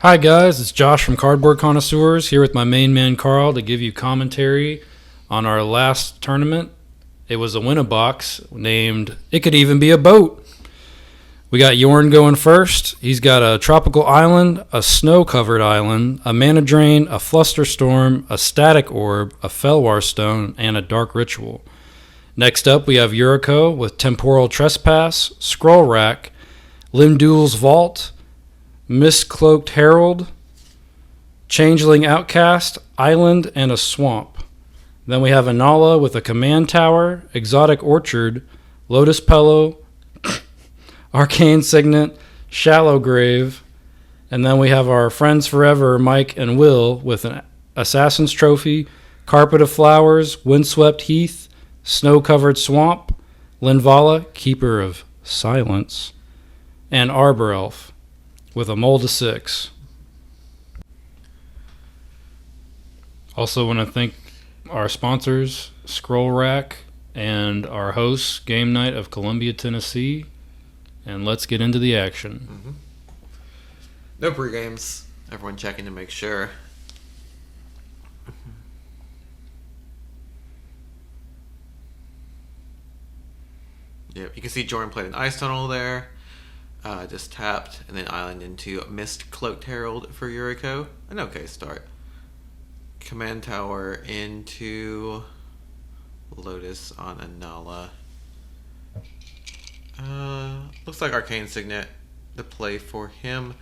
Hi guys, it's Josh from Cardboard Connoisseurs here with my main man Carl to give you commentary on our last tournament. It was a win-a-box named It Could Even Be a Boat. We got Jorn going first. He's got a tropical island, a snow-covered island, a mana drain, a flusterstorm, a static orb, a Felwar stone, and a dark ritual. Next up we have Yuriko with Temporal Trespass, Scrollrack, Limdul's Vault, Mist-Cloaked Herald, Changeling Outcast, Island, and a Swamp. Then we have Inalla with a Command Tower, Exotic Orchard, Lotus Pillow, Arcane Signet, Shallow Grave, and then we have our friends forever, Mike and Will, with an Assassin's Trophy, Carpet of Flowers, Windswept Heath, Snow-Covered Swamp, Linvala, Keeper of Silence, and Arbor Elf with a Mold of 6. Also want to thank our sponsors, Scrollrack, and our hosts, Game Night of Columbia, Tennessee. And let's get into the action. Mm-hmm. No pre-games. Everyone checking to make sure. Yep, you can see Jorn played an Ice Tunnel there. Just tapped, and then Island into Mist Cloaked Herald for Yuriko. An okay start. Command Tower into Lotus on Inalla. Looks like Arcane Signet the play for him.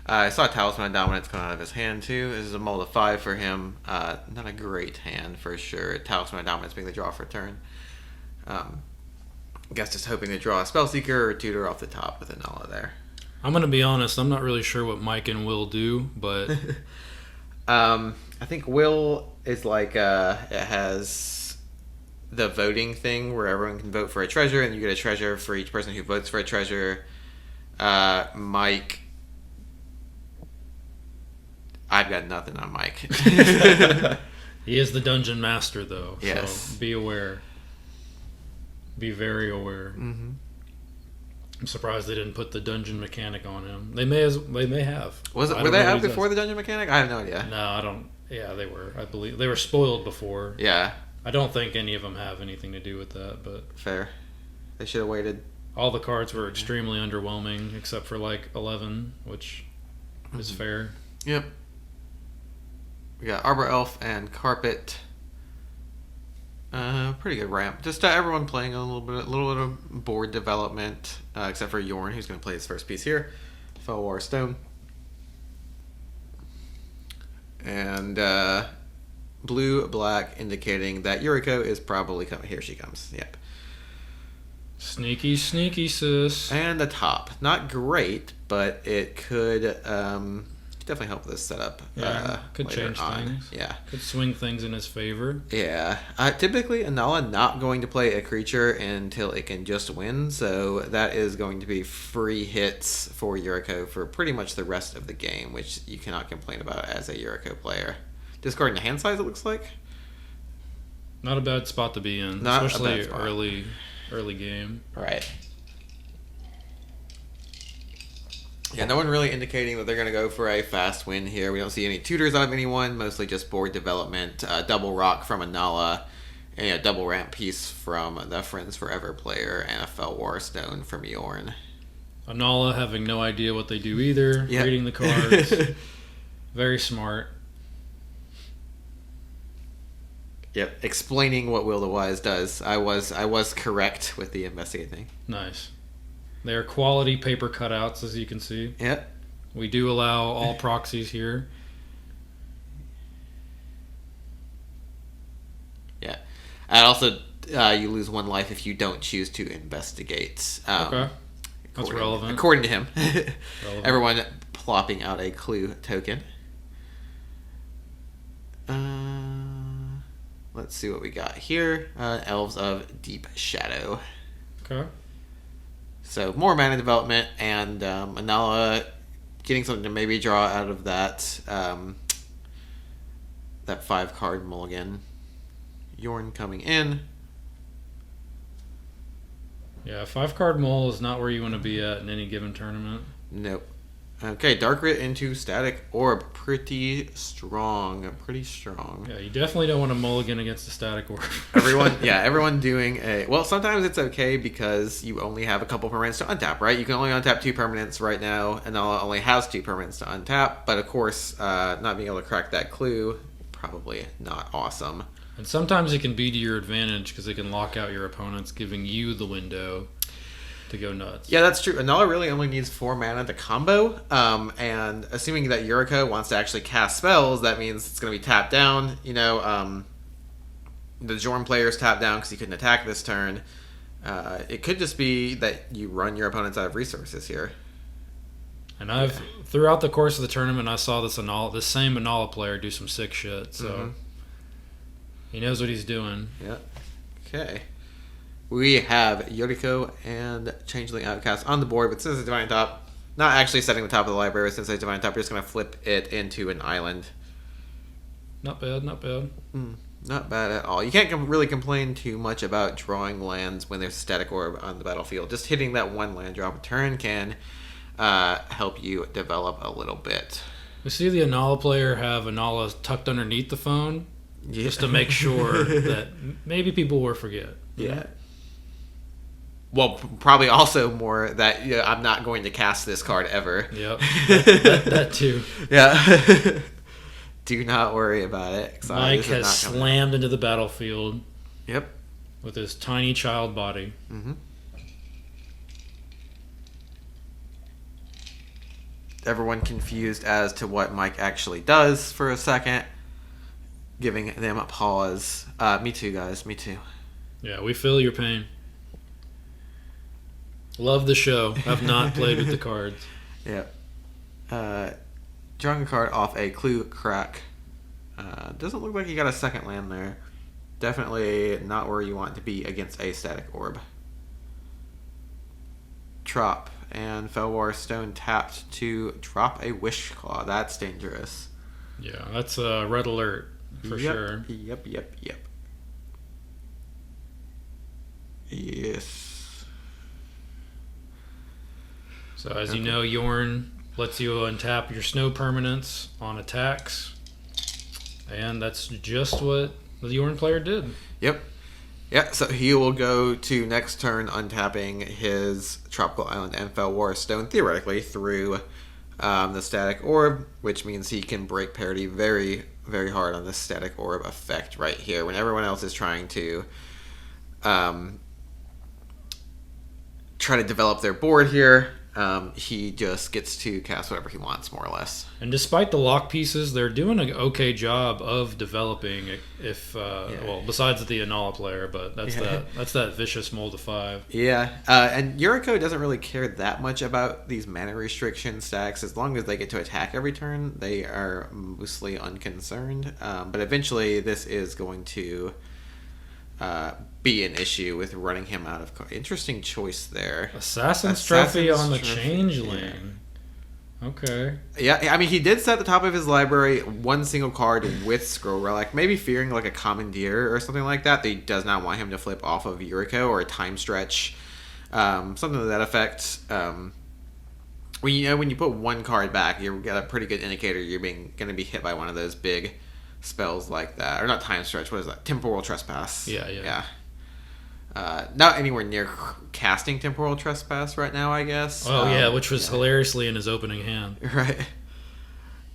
I saw Talisman of Dominance coming out of his hand too. This is a mold of 5 for him. Not a great hand for sure. Talisman of Dominance being the draw for turn. I guess just hoping to draw a Spellseeker or Tutor off the top with Inalla there. I'm going to be honest, I'm not really sure what Mike and Will do, but I think Will is like, it has the voting thing where everyone can vote for a treasure, and you get a treasure for each person who votes for a treasure. Mike, I've got nothing on Mike. He is the dungeon master, though. Yes. So be aware. Be very aware. Mm-hmm. I'm surprised they didn't put the dungeon mechanic on him. They may have. Were they out before the dungeon mechanic? I have no idea. No, I don't. Yeah, they were. I believe they were spoiled before. Yeah. I don't think any of them have anything to do with that, but fair. They should have waited. All the cards were extremely underwhelming, except for like 11, which is fair. Yep. We got Arbor Elf and Carpet. Pretty good ramp. Just everyone playing a little bit of board development, except for Jorn, who's going to play his first piece here, Felwar Stone, and blue black indicating that Yuriko is probably coming. Here she comes. Yep. Sneaky, sis. And the top, not great, but it could definitely help with this setup. Yeah, could change things. Yeah, could swing things in his favor. Yeah, typically Inalla not going to play a creature until it can just win, so that is going to be free hits for Yuriko for pretty much the rest of the game, which you cannot complain about as a Yuriko player. Discarding the hand size, it looks like. Not a bad spot to be in, not especially early game. Right. Yeah, no one really indicating that they're going to go for a fast win here. We don't see any tutors out of anyone, mostly just board development. Double rock from Inalla, and a double ramp piece from the Friends Forever player, and a Felwar Stone from Jorn. Inalla having no idea what they do either, yep. Reading the cards. Very smart. Yep, explaining what Will the Wise does. I was correct with the investigating. Nice. They are quality paper cutouts, as you can see. Yep. We do allow all proxies here. Yeah. And also, you lose 1 life if you don't choose to investigate. Okay. That's relevant. According to him. Everyone plopping out a clue token. Let's see what we got here. Elves of Deep Shadow. Okay. So more mana development, and Inalla getting something to maybe draw out of that that 5-card mulligan. Jorn coming in. Yeah, 5-card mull is not where you want to be at in any given tournament. Nope. Okay, Dark Writ into Static Orb. Pretty strong. Pretty strong. Yeah, you definitely don't want to mulligan against the Static Orb. Everyone doing a... Well, sometimes it's okay because you only have a couple permanents to untap, right? You can only untap 2 permanents right now, and Inalla only has 2 permanents to untap. But of course, not being able to crack that clue, probably not awesome. And sometimes it can be to your advantage because it can lock out your opponents, giving you the window to go nuts. Yeah, that's true. Inalla really only needs 4 mana to combo, and assuming that Yuriko wants to actually cast spells, that means it's going to be tapped down. You know, the Jorn player's tapped down because he couldn't attack this turn. It could just be that you run your opponents out of resources here. And throughout the course of the tournament, I saw this same Inalla player do some sick shit. So he knows what he's doing. Yeah. Okay. We have Yuriko and Changeling Outcast on the board, but since it's Divine Top, not actually setting the top of the library, since it's Divine Top, we're just going to flip it into an island. Not bad, not bad. Not bad at all. You can't really complain too much about drawing lands when there's a Static Orb on the battlefield. Just hitting that 1 land drop a turn can help you develop a little bit. We see the Inalla player have Inalla tucked underneath the phone, just to make sure that maybe people will forget. Yeah. Well, probably also more that I'm not going to cast this card ever. Yep, that too. Yeah. Do not worry about it. Mike has slammed into the battlefield. Yep. With his tiny child body. Everyone confused as to what Mike actually does for a second. Giving them a pause. Me too, guys. Me too. Yeah, we feel your pain. Love the show. I've not played with the cards. Yeah. Drawing a card off a Clue Crack. Doesn't look like you got a second land there. Definitely not where you want to be against a Static Orb. Trop and Felwar Stone tapped to drop a Wish Claw. That's dangerous. Yeah, that's a red alert for sure. Yep. Yes. So as you know, Jorn lets you untap your snow permanents on attacks. And that's just what the Jorn player did. Yep. Yeah, so he will go to next turn untapping his Tropical Island and Felwar Stone, theoretically, through the Static Orb, which means he can break parity very, very hard on this Static Orb effect right here. When everyone else is trying to try to develop their board here, he just gets to cast whatever he wants, more or less. And despite the lock pieces, they're doing an okay job of developing. Well, besides the Inalla player, but that's that vicious mold of 5. Yeah, and Yuriko doesn't really care that much about these mana restriction stacks. As long as they get to attack every turn, they are mostly unconcerned. But eventually, this is going to be an issue with running him out of cards. Interesting choice there. Assassin's Trophy on the Changeling. Yeah. Okay. Yeah, I mean, he did set the top of his library 1 single card with Scrollrack, maybe fearing like a Commandeer or something like that. He does not want him to flip off of Yuriko or a Time Stretch, something to that effect. When you put 1 card back, you get a pretty good indicator you're going to be hit by one of those big spells like that. Or not Time Stretch, what is that? Temporal Trespass. Yeah. Not anywhere near casting Temporal Trespass right now, I guess. Oh, yeah, which was hilariously in his opening hand. Right.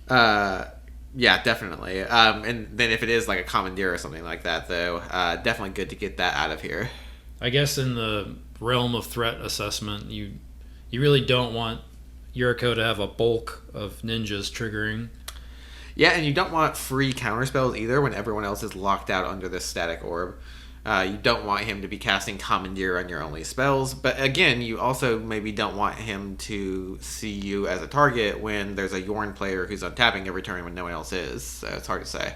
Yeah, definitely. And then if it is like a Commandeer or something like that, though, definitely good to get that out of here. I guess in the realm of threat assessment, you really don't want Yuriko to have a bulk of ninjas triggering. Yeah, and you don't want free counterspells either when everyone else is locked out under this Static Orb. You don't want him to be casting Commandeer on your only spells. But again, you also maybe don't want him to see you as a target when there's a Jorn player who's untapping every turn when no one else is. So it's hard to say.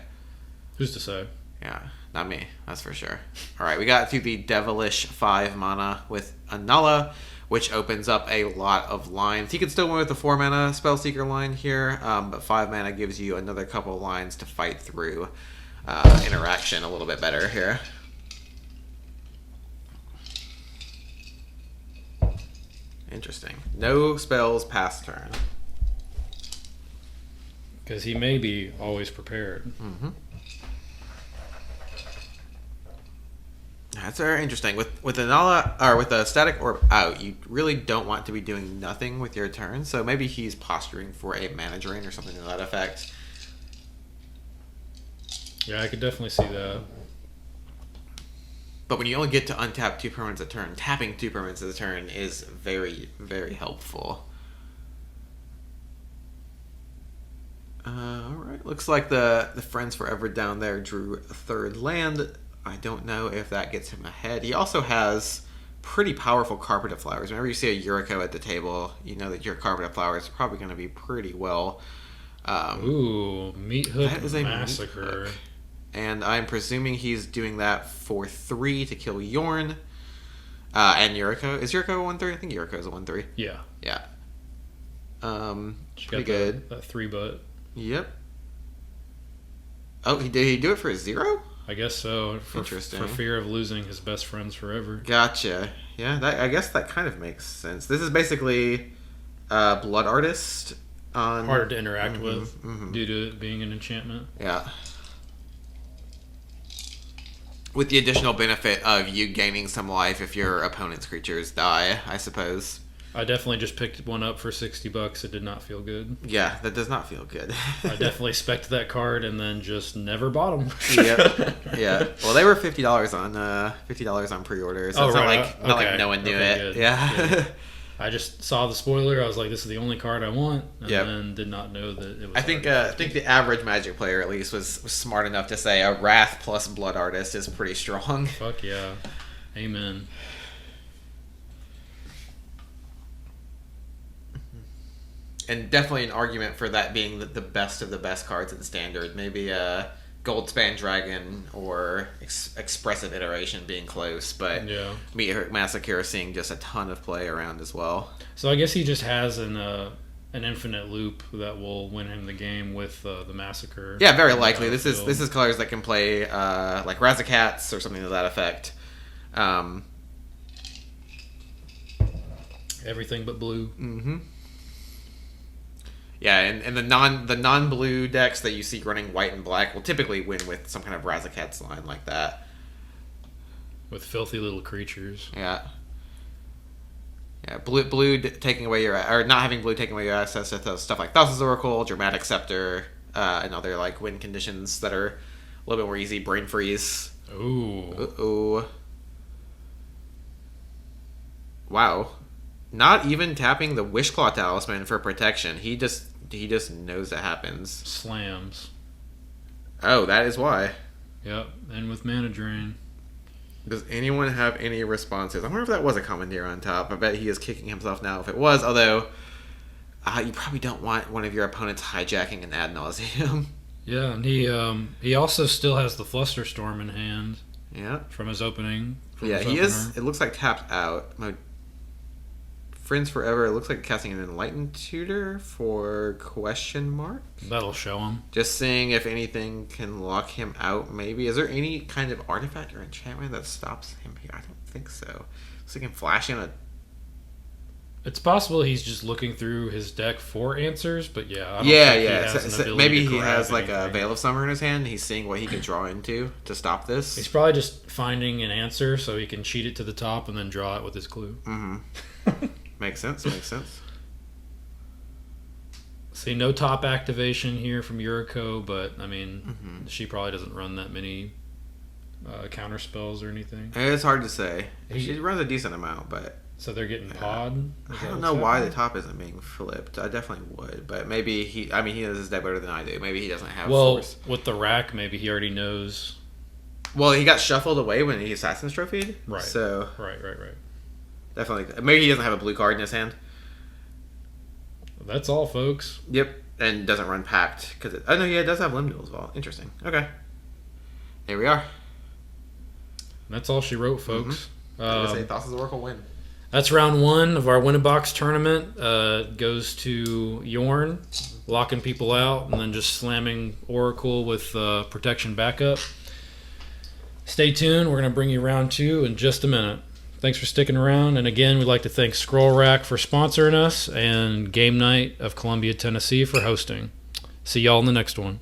Who's to say? Yeah, not me. That's for sure. All right, we got to the Devilish 5 mana with Inalla, which opens up a lot of lines. He could still win with the 4 mana Spellseeker line here, but 5 mana gives you another couple of lines to fight through interaction a little bit better here. Interesting. No spells past turn. Because he may be always prepared. Mm-hmm. That's very interesting. With Inalla, or with a static orb out, you really don't want to be doing nothing with your turn. So maybe he's posturing for a mana drain or something to that effect. Yeah, I could definitely see that. But when you only get to untap 2 permanents a turn, tapping 2 permanents a turn is very, very helpful. Alright, looks like the Friends Forever down there drew a 3rd land. I don't know if that gets him ahead. He also has pretty powerful Carpet of Flowers. Whenever you see a Yuriko at the table, you know that your Carpet of Flowers is probably going to be pretty well. Ooh, Meat Hook that is a Massacre. Meat Hook. And I'm presuming he's doing that for 3 to kill Jorn. And Yuriko. Is Yuriko a 1-3? I think Yuriko is a 1-3. Yeah. Yeah. She pretty got good. That 3-butt. Yep. Oh, did he do it for a 0? I guess so. Interesting. For fear of losing his best friends forever. Gotcha. Yeah, I guess that kind of makes sense. This is basically Blood Artist. Harder to interact with due to it being an enchantment. Yeah. With the additional benefit of you gaining some life if your opponent's creatures die, I suppose. I definitely just picked one up for $60. It did not feel good. Yeah, that does not feel good. I definitely spec'd that card and then just never bought them. Yep. Yeah. Well, they were $50 on pre-order, so it's not like no one knew it. Good. Yeah. Good. I just saw the spoiler. I was like, "This is the only card I want," and then did not know that it was. I think the average Magic player at least was smart enough to say a Wrath plus Blood Artist is pretty strong. Fuck yeah, amen. And definitely an argument for that being the best of the best cards in Standard. Maybe a Goldspan Dragon or Expressive Iteration being close, but Meat Hook Massacre seeing just a ton of play around as well. So I guess he just has an infinite loop that will win him the game with the Massacre. Yeah, very likely. This is colors that can play like Razakats or something to that effect. Everything but blue. Mm-hmm. Yeah, and the non-blue decks that you see running white and black will typically win with some kind of Razakats line like that. With filthy little creatures. Yeah. Yeah, blue taking away or not having blue taking away your access to stuff like Thassa's Oracle, Dramatic Scepter, and other like win conditions that are a little bit more easy. Brain Freeze. Ooh. Wow. Not even tapping the Wishclaw Talisman for protection. He just knows it happens. Slams. Oh, that is why. Yep, and with Mana Drain. Does anyone have any responses? I wonder if that was a commandeer on top. I bet he is kicking himself now if it was, although you probably don't want one of your opponents hijacking an ad nauseum. Yeah, and he also still has the Flusterstorm in hand. Yeah. From his opening. Yeah, he is. It looks like tapped out. Friends Forever, it looks like casting an Enlightened Tutor for question mark. That'll show him. Just seeing if anything can lock him out, maybe. Is there any kind of artifact or enchantment that stops him here? I don't think so. So he can flash in a... It's possible he's just looking through his deck for answers, but yeah. I don't think he has maybe he has like a Veil of Summer in his hand. He's seeing what he can draw into to stop this. He's probably just finding an answer so he can cheat it to the top and then draw it with his clue. Mm-hmm. Makes sense. See, no top activation here from Yuriko, but I mean, she probably doesn't run that many counter spells or anything. It's hard to say. She runs a decent amount, but so they're getting pod. I don't know why the top isn't being flipped. I definitely would, but maybe he knows his deck better than I do. Maybe he doesn't have force. With the rack, maybe he already knows. Well, he got shuffled away when he Assassin's Trophied. Right. So right. Definitely. Maybe he doesn't have a blue card in his hand. That's all, folks. Yep. And doesn't run Pact. Oh, no, yeah, it does have Limb Duel as well. Interesting. Okay. Here we are. That's all she wrote, folks. I say Thassa's Oracle win. That's round 1 of our Win-A-Box tournament. Goes to Jorn, locking people out, and then just slamming Oracle with protection backup. Stay tuned. We're going to bring you round 2 in just a minute. Thanks for sticking around. And again, we'd like to thank Scrollrack for sponsoring us and Game Night of Columbia, Tennessee for hosting. See y'all in the next one.